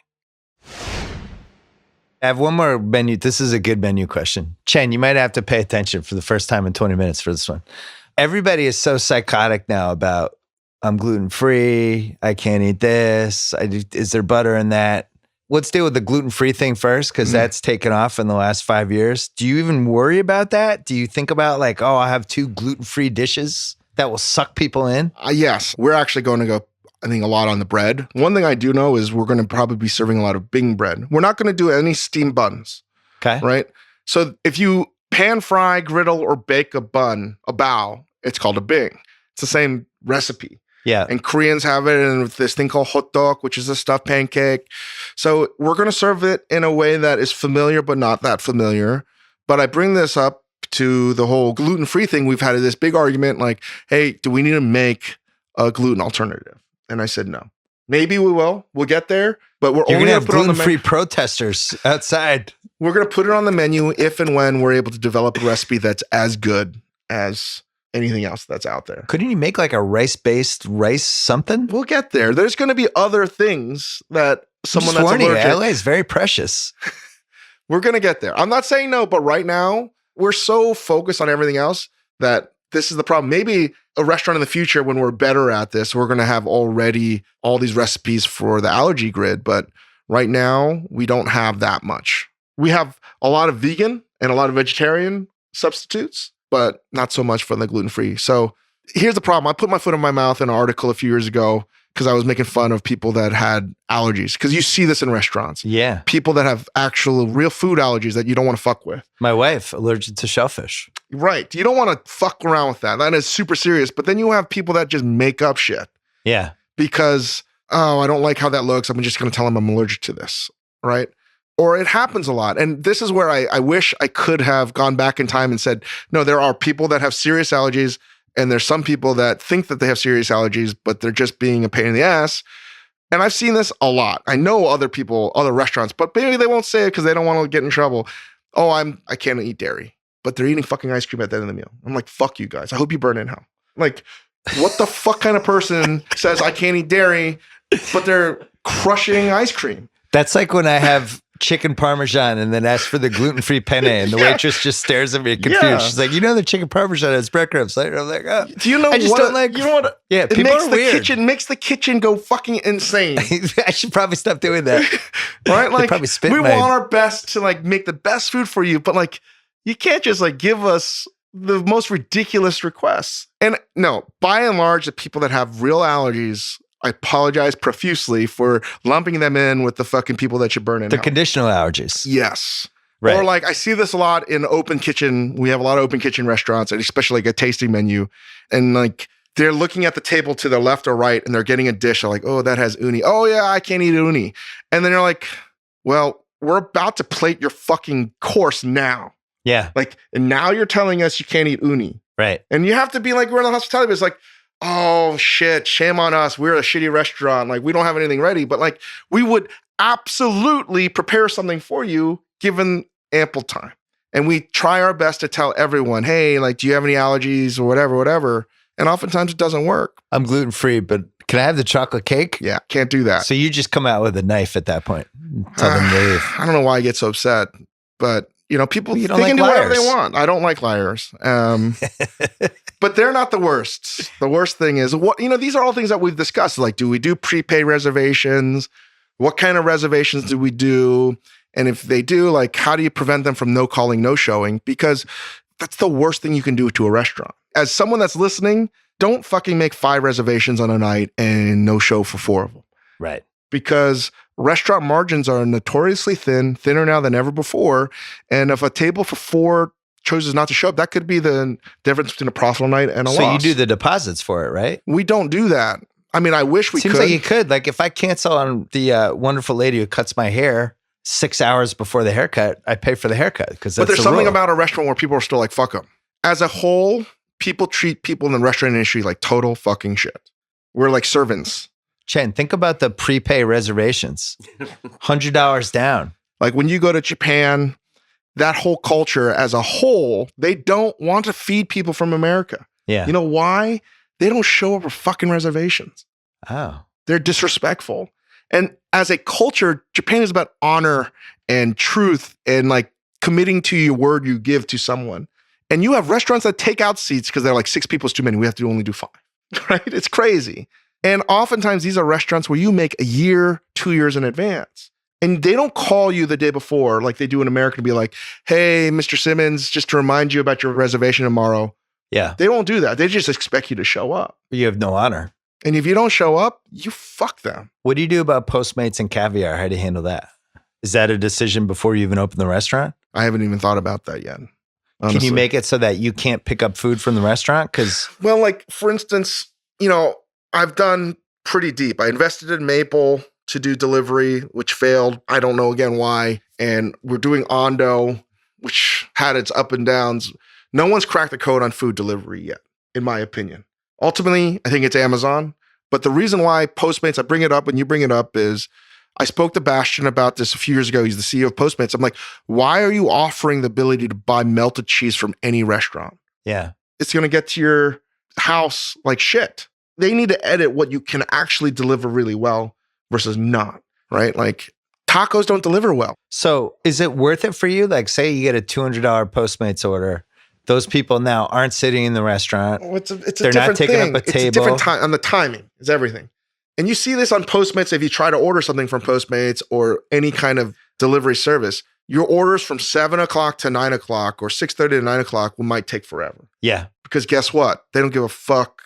A: I have one more menu. This is a good menu question. Chen, you might have to pay attention for the first time in 20 minutes for this one. Everybody is so psychotic now about I'm gluten-free. I can't eat this. Is there butter in that? Let's deal with the gluten-free thing first, because that's taken off in the last 5 years. Do you even worry about that? Do you think about like, oh, I have 2 gluten-free dishes that will suck people in?
C: Yes. We're actually going to go, I think, a lot on the bread. One thing I do know is we're going to probably be serving a lot of Bing bread. We're not going to do any steamed buns.
A: Okay.
C: Right? So if you pan fry, griddle, or bake a bun, a bao, it's called a Bing. It's the same recipe.
A: Yeah.
C: And Koreans have it in this thing called hotdog, which is a stuffed pancake. So we're going to serve it in a way that is familiar, but not that familiar. But I bring this up to the whole gluten-free thing. We've had this big argument like, hey, do we need to make a gluten alternative? And I said, no. Maybe we will. We'll get there. But we're
A: You're
C: only
A: going to have
C: going to put it on the
A: gluten-free
C: menu.
A: protesters outside.
C: We're going to put it on the menu if and when we're able to develop a recipe that's as good as anything else that's out there.
A: Couldn't you make like a rice-based rice something?
C: We'll get there. There's going to be other things that someone that's
A: warning you,
C: allergic.
A: LA is very precious.
C: We're going to get there. I'm not saying no, but right now we're so focused on everything else that this is the problem. Maybe a restaurant in the future, when we're better at this, we're going to have already all these recipes for the allergy grid. But right now we don't have that much. We have a lot of vegan and a lot of vegetarian substitutes, but not so much for the gluten-free. So here's the problem. I put my foot in my mouth in an article a few years ago because I was making fun of people that had allergies. Because you see this in restaurants.
A: Yeah.
C: People that have actual real food allergies that you don't want to fuck with.
A: My wife, allergic to shellfish.
C: Right. You don't want to fuck around with that. That is super serious. But then you have people that just make up shit.
A: Yeah.
C: Because, oh, I don't like how that looks. I'm just going to tell them I'm allergic to this. Right. Or it happens a lot. And this is where I wish I could have gone back in time and said, no, there are people that have serious allergies, and there's some people that think that they have serious allergies, but they're just being a pain in the ass. And I've seen this a lot. I know other people, other restaurants, but maybe they won't say it because they don't want to get in trouble. Oh, I can't eat dairy, but they're eating fucking ice cream at the end of the meal. I'm like, fuck you guys. I hope you burn in hell. Like, what the fuck kind of person says I can't eat dairy, but they're crushing ice cream?
A: That's like when I have chicken parmesan and then ask for the gluten-free penne, and the waitress just stares at me confused.
C: Yeah.
A: She's like, the chicken parmesan has breadcrums. I'm like, oh.
C: Do you know
A: I just don't like.
C: You know what?
A: Yeah,
C: It
A: people
C: makes
A: are
C: the
A: weird.
C: makes the kitchen go fucking insane.
A: I should probably stop doing that.
C: Right? Like,
A: probably spit
C: we
A: in my-
C: want our best to like make the best food for you, but like, you can't just like give us the most ridiculous requests. And no, by and large, the people that have real allergies, I apologize profusely for lumping them in with the fucking people that you burn in
A: They're
C: hell.
A: conditional allergies.
C: Yes.
A: Right.
C: Or like, I see this a lot in open kitchen. We have a lot of open kitchen restaurants, and especially like a tasting menu. And like, they're looking at the table to their left or right, and they're getting a dish. They're like, oh, that has uni. Oh yeah, I can't eat uni. And then you're like, well, we're about to plate your fucking course now.
A: Yeah.
C: Like, and now you're telling us you can't eat uni.
A: Right.
C: And you have to be like, we're in the hospitality, but it's like, oh shit, shame on us. We're a shitty restaurant. Like, we don't have anything ready, but like, we would absolutely prepare something for you given ample time. And we try our best to tell everyone, hey, like, do you have any allergies or whatever? And oftentimes it doesn't work.
A: I'm gluten-free, but can I have the chocolate cake?
C: Yeah, can't do that.
A: So you just come out with a knife at that point. Tell them to leave.
C: I don't know why I get so upset, but people
A: You
C: they
A: don't
C: can do
A: like
C: whatever they
A: liars.
C: want. I don't like liars. But they're not the worst. The worst thing is these are all things that we've discussed. Like, do we do prepaid reservations? What kind of reservations do we do? And if they do, like, how do you prevent them from no calling, no showing? Because that's the worst thing you can do to a restaurant. As someone that's listening, don't fucking make 5 reservations on a night and no show for 4 of them.
A: Right.
C: Because restaurant margins are notoriously thinner now than ever before. And if a table for 4 chooses not to show up, that could be the difference between a profitable night and a loss.
A: So you do the deposits for it, right?
C: We don't do that. I mean, I wish we could.
A: Seems like you could. Like if I cancel on the wonderful lady who cuts my hair 6 hours before the haircut, I pay for the haircut because that's
C: But there's
A: the
C: something
A: rule.
C: about a restaurant where people are still like, fuck them. As a whole, people treat people in the restaurant industry like total fucking shit. We're like servants.
A: Chen, think about the prepay reservations. $100 down.
C: Like when you go to Japan, that whole culture as a whole, they don't want to feed people from America.
A: Yeah.
C: You know why? They don't show up for fucking reservations.
A: Oh.
C: They're disrespectful. And as a culture, Japan is about honor and truth and like committing to your word you give to someone. And you have restaurants that take out seats because they're like 6 people is too many. We have to only do 5, right? It's crazy. And oftentimes these are restaurants where you make a year, 2 years in advance. And they don't call you the day before like they do in America to be like, hey, Mr. Simmons, just to remind you about your reservation tomorrow.
A: Yeah.
C: They don't do that. They just expect you to show up.
A: You have no honor.
C: And if you don't show up, you fuck them.
A: What do you do about Postmates and caviar? How do you handle that? Is that a decision before you even open the restaurant?
C: I haven't even thought about that yet.
A: Honestly. Can you make it so that you can't pick up food from the restaurant?
C: Well, like for instance, I've done pretty deep. I invested in Maple to do delivery, which failed. I don't know again why. And we're doing Ondo, which had its up and downs. No one's cracked the code on food delivery yet, in my opinion. Ultimately, I think it's Amazon. But the reason why Postmates, I bring it up and you bring it up is I spoke to Bastian about this a few years ago. He's the CEO of Postmates. I'm like, why are you offering the ability to buy melted cheese from any restaurant?
A: Yeah.
C: It's going to get to your house like shit. They need to edit what you can actually deliver really well versus not, right? Like tacos don't deliver well.
A: So is it worth it for you? Like say you get a $200 Postmates order. Those people now aren't sitting in the restaurant.
C: Well, it's a
A: They're
C: different
A: not taking
C: thing.
A: up a
C: It's
A: table.
C: a different time. And the timing is everything. And you see this on Postmates if you try to order something from Postmates or any kind of delivery service. Your orders from 7 o'clock to 9 o'clock or 6:30 to 9 o'clock might take forever.
A: Yeah.
C: Because guess what? They don't give a fuck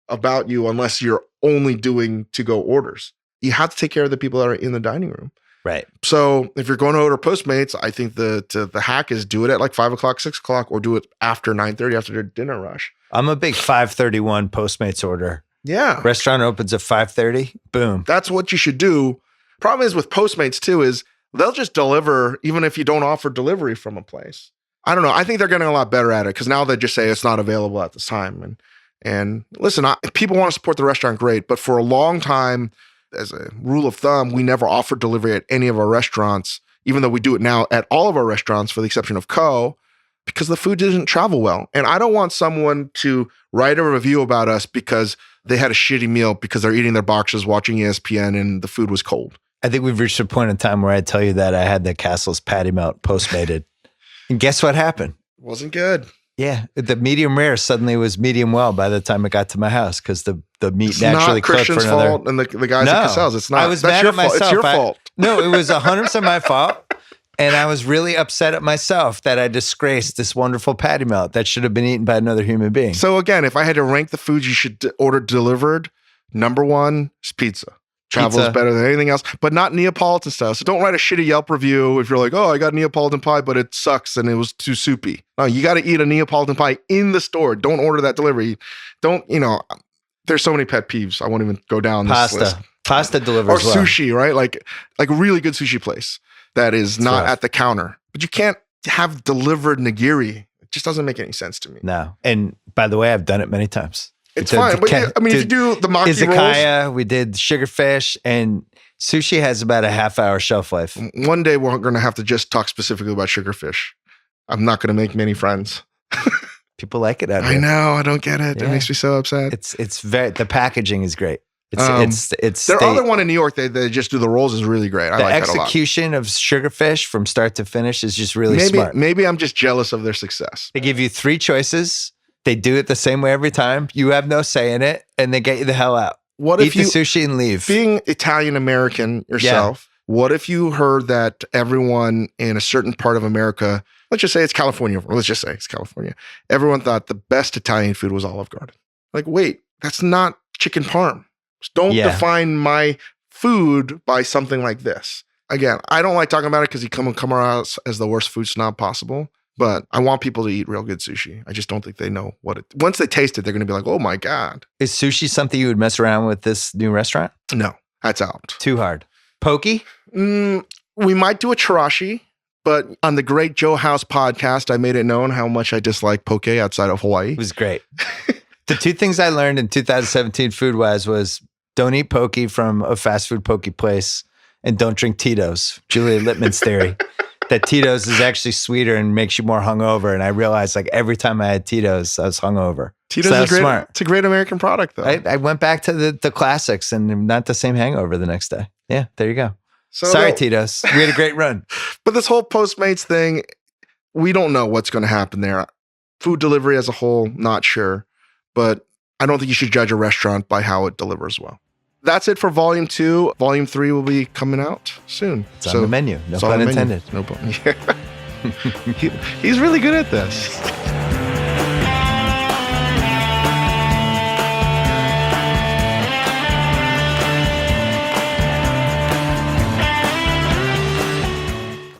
C: about you unless you're only doing to-go orders. You have to take care of the people that are in the dining room.
A: Right.
C: So if you're going to order Postmates, I think the hack is do it at like 5 o'clock, 6 o'clock, or do it after 9:30 after their dinner rush.
A: I'm a big 5:31 Postmates order.
C: Yeah.
A: Restaurant opens at 5:30. Boom.
C: That's what you should do. Problem is with Postmates too is they'll just deliver even if you don't offer delivery from a place. I don't know. I think they're getting a lot better at it because now they just say it's not available at this time. And listen, if people want to support the restaurant, great. But for a long time, as a rule of thumb, we never offered delivery at any of our restaurants, even though we do it now at all of our restaurants for the exception of Co, because the food didn't travel well. And I don't want someone to write a review about us because they had a shitty meal because they're eating their boxes, watching ESPN, and the food was cold.
A: I think we've reached a point in time where I tell you that I had the Castle's patty melt Postmated. And guess what happened?
C: Wasn't good.
A: Yeah. The medium rare suddenly was medium well by the time it got to my house because the meat
C: It's
A: naturally
C: not
A: cooked
C: Christian's
A: for another.
C: fault and the guys at Cassell's. It's not.
A: I was
C: That's
A: mad
C: your
A: at myself.
C: fault. It's your fault.
A: No, it was 100% my fault. And I was really upset at myself that I disgraced this wonderful patty melt that should have been eaten by another human being.
C: So again, if I had to rank the foods you should order delivered, number 1 is pizza. Travels better than anything else, but not Neapolitan style. So don't write a shitty Yelp review if you're like, oh, I got Neapolitan pie, but it sucks and it was too soupy. No, you got to eat a Neapolitan pie in the store. Don't order that delivery. Don't, there's so many pet peeves. I won't even go down this list.
A: Pasta delivers
C: or
A: well.
C: Sushi, right? Like a really good sushi place that is not at the counter. But you can't have delivered nigiri. It just doesn't make any sense to me.
A: No. And by the way, I've done it many times.
C: It's fine. But if you do the maki
A: izakaya,
C: rolls.
A: we did sugarfish, and sushi has about a half-hour shelf life.
C: One day we're going to have to just talk specifically about sugarfish. I'm not going to make many friends.
A: People like it out
C: I
A: here.
C: know. I don't get it.
A: Yeah.
C: It makes me so upset.
A: It's very, the packaging is great. It's
C: their other one in New York, they just do the rolls is really great. I
A: the
C: like that a lot.
A: execution of Sugarfish from start to finish is just really smart.
C: Maybe I'm just jealous of their success.
A: They give you 3 choices. They do it the same way every time. You have no say in it, and they get you the hell out.
C: What
A: Eat
C: if you
A: the sushi and leave?
C: Being Italian American yourself, what if you heard that everyone in a certain part of America, let's just say it's California, everyone thought the best Italian food was Olive Garden. Like, wait, that's not chicken parm. Don't define my food by something like this. Again, I don't like talking about it because you come around as the worst food snob possible. But I want people to eat real good sushi. I just don't think they know what it. Once they taste it, they're going to be like, "Oh my god!"
A: Is sushi something you would mess around with this new restaurant?
C: No, that's out.
A: Too hard. Pokey?
C: We might do a chirashi, but on the Great Joe House podcast, I made it known how much I dislike poke outside of Hawaii.
A: It was great. The 2 things I learned in 2017 food-wise was don't eat poke from a fast food poke place and don't drink Tito's. Julia Littman's theory that Tito's is actually sweeter and makes you more hungover. And I realized like every time I had Tito's, I was hungover.
C: Tito's
A: so
C: is great.
A: Smart.
C: It's a great American product, though.
A: I went back to the classics and not the same hangover the next day. Yeah, there you go.
C: So
A: sorry, Tito's. We had a great run.
C: But this whole Postmates thing, we don't know what's going to happen there. Food delivery as a whole, not sure. But I don't think you should judge a restaurant by how it delivers well. That's it for Volume 2. Volume 3 will be coming out soon.
A: It's on the menu. No pun intended.
C: No pun. He's really good at this.